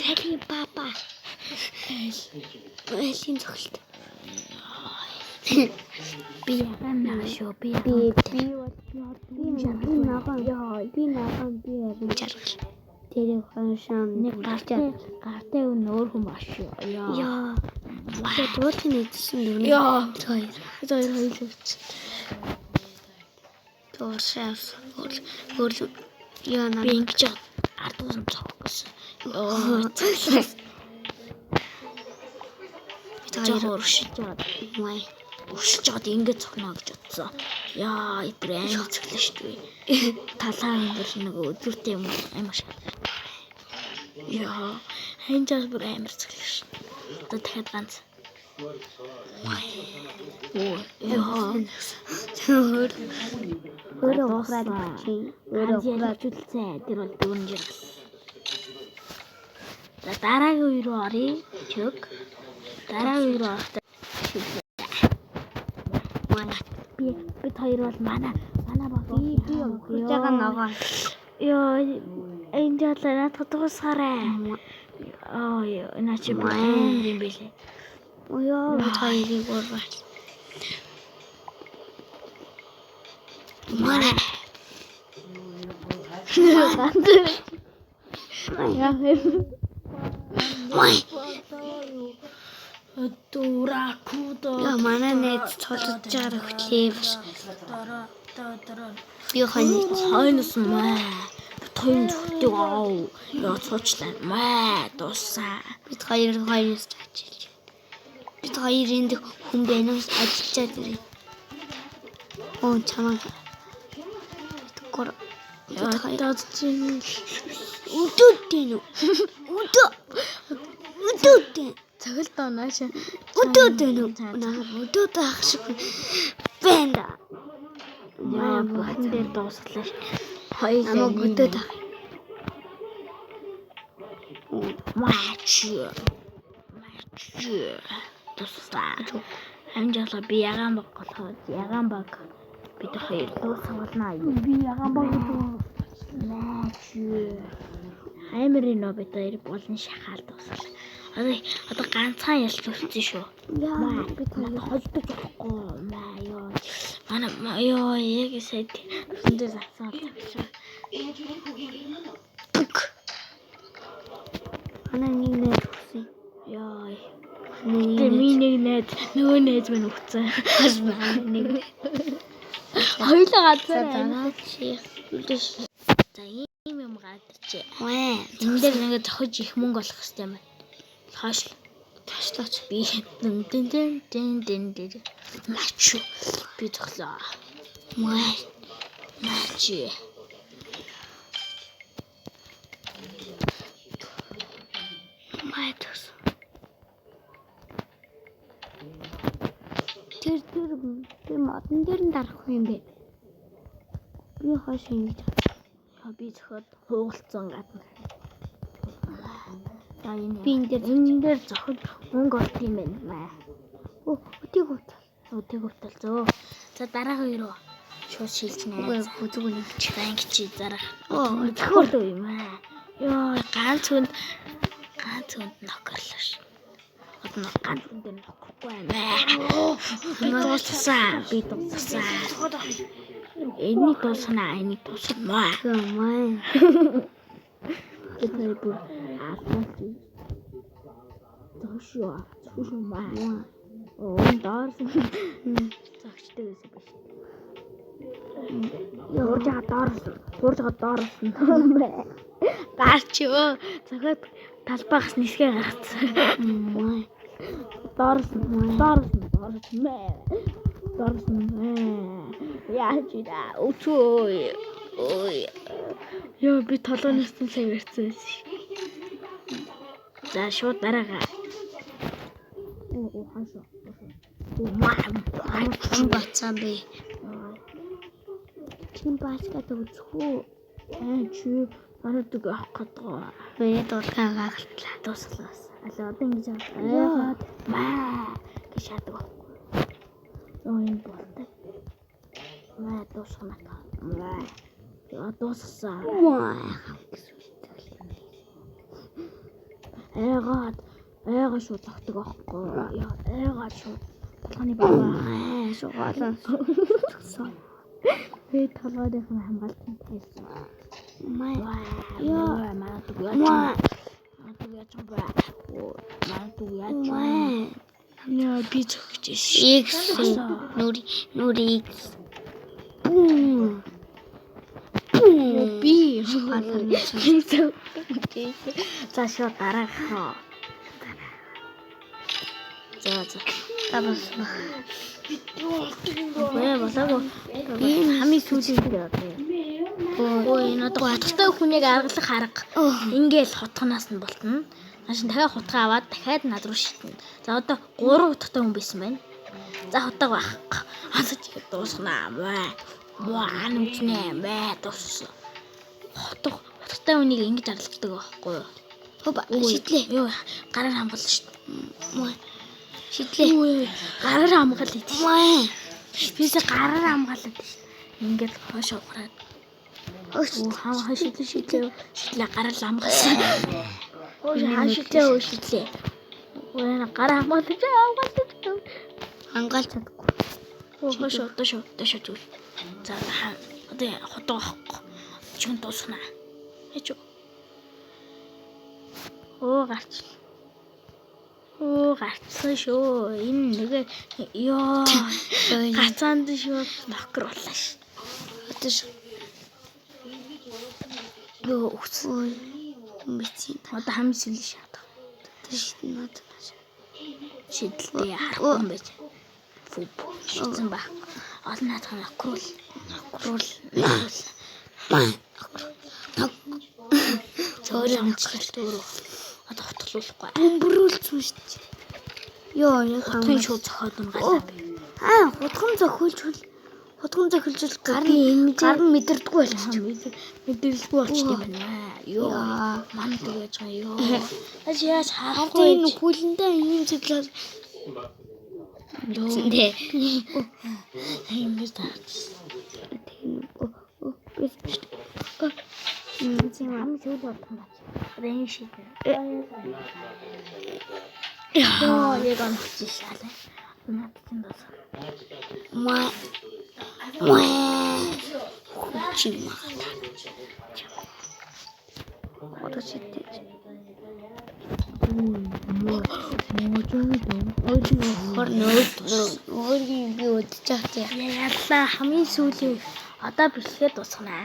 Хари папа. Элийн цогт. Би яана шүү. Би ногоон би ярин чаргал. Тэр хоншон нэг гартаа өөр хүн баш шүү. Яа. Дуучин нэгсэн дүр. Яа. Хоёр хэлвч. Тооршаф өөр яана би ингэж ард усан цог гэсэн. Тэр уршижод май уршижод ингэж цогно гэж бодсон. Яа, эдгээр амар цоглоо шүү дээ. Талаа энэ нэг өдөртэй юм амар шат. Яа, хэнжээс бүр амар цоглоо шүү. Одоо дахиад ганц. Оо, яа. Өөрөө ухраад чи. Өөрөө ухраад үлцээ. Тэр бол дөрөн жиргэл. За дараагийн үе рүү оръё. Чөг. Дараагийн үе рүү орохдоо бид хоёр бол манай баг би ухраж байгаа ногоо. Ёо, энэ жаалаа надад дуусгараа. Начи амар юм билээ. Ёо, бид хоёрыг уурвал. Маа. Дуракудо. Манай найз цолж байгаа хөтлөө. Би хойноос маа. Тойн зүгтээ аа. Яа цуучлаа. Маа дуусаа. Бид хоёроос чаажилж. Бид хоёр энд хүн бэнээс ажиллаж ирээ. Оо чамаа. Гор. Ятад чинь үдүтэн. Үдүтэн. Цагаалтаа наашаа. Үдүтэн. Үдүт ах шиг бэнда. Яа бүхэн дээр дуусглаа. Хоёул амаа бүдүт ах. Мач. Тусаа. Амжаалаа би ягаан баг болоход ягаан баг бид хоёр дуусгалнаа. Би ягаан баг мач. Хаймрын бид хоёр болон шахаал дуусгал. Одоо ганцхан ялч үлдсэн шүү. Яа бид хоёр холдож болохгүй. Маа ёо. Манай ёо яг сайд өндөө засаал тавьсан. Манай нэг нэг үсэн. Яа. Миний нэг нөгөө найз минь өгцөн. Хас нэг. Хоёулаа газар чи. За ийм юм гадарч. Энэ дээр ингээд зохиж их мөнгө олох хэрэгтэй юм байна. Ташлаач би дэн мач би тоглоо. Мач. Матус. Тэр модон дээр нь дарах юм бэ? Би хойш ингэж. Би зөвхөн хуугалцсан гадна. Би энэ дээр зохид мөнгө олт юм байна. Өтийг утал зөө. За дараагийн үе рүү шууд шилж нэ. Зүгээр нэг ангич зарах. Зөвхөн юм аа. Ёо ганц хүнд нокорлоо ш. Одоо ганц хүнд нокохгүй байна. Би дууссан. Энийг дуусна. Kita ibu apa sih? Joshua mah. Oh, ntar sih. Sakit sih. Urja tarс. Таарч өө. Цагаад талбайгаас нисгээ гаргацсан. Тарс. Яаж идэ? Өчөө. Ой. Яа би толгоноос нь савирсан. За шууд дараагаа. Хашаа. Маа бацсан бэ. Чин баачгаад үзхүү. Чи манайдаг авах гэдэг. Би дуртай гахалтлаа. Дуусглаас. Одоо ингэж аваад маа гэж шаадаг. Энэ болтой. Маа дуусгана. Маа. Дууссан. Айгаа шууд тогтдог аахгүй. Айгаа шууд толгойн бабаа шуугаалan согсон. Би толгойн хамгаалтанд тайсан. Яа манайд яач яа би зөвхөж X нүри X. би цаашаа дараах. За. Табас. Болоогүй. Хамгийн сүүлийн дээр одоо. Энэ одоо хатгатай хүнийг аргалах арга. Ингээл хотгоноос нь болтно. Наашин дахиад хутгаа аваад дахиад над руу шитнэ. За одоо 3 хутгатай хүн байсан байна. За хутаг байх. Хасаж ихэд дуусгана. Нүчнээ дууссан. Хутгатай хүнийг ингэж аргалдаг байхгүй юу? Шидлээ. Йоо гараар хамгаална шүү дээ. Шидлээ. Гараар хамгаалъя. Бисээ гараар хамгаалаад шүү. Ингээд хоошоо гараад. Шидлээ гараар хамгаалсан. Шидлээ. Гараа хамгаалж Хангаалт чадахгүй. хоошоо дошоо. За одоо хотоо авахгүй. Чин дуусна. Хэж. Гарцсан шүү. Энэ нэгэ ёо. Гацаанд шүү нокер боллоо ш. Одоо шүү. Ёо өгсөн. Мэдсэн. Одоо хамгийн сүүлийн шат. Одоо шиднүүд. Шидлээ харахгүй юм байж. Фуп шидсэн ба. Олон наадах нокер. Зөөр амжилт өөрөө. Одоо хотглуулахгүй. Бөмбөрүүлсэн шүү дээ. Йоо, Хотгын шууд зохиод унгаалаа би. Хотгон зохиолжул гар нь мэдэрдэггүй болчих. Мэдээлэлгүй болчихсон юм байна. Йоо, манд гэж байгаа ёо. Яаж харахгүй энэ хүлэндээ ийм зүйлээр Зөндөө. Ийм л таач. Ам зүйл бодсон. Рэн шиг. Яа, яг онцгой шалаа. Надад бас. Чима. Одоо шидэв. Өөрийн би өдөж чад. Ялла хамгийн сүүлийн одоо бэлгээд дуусгана.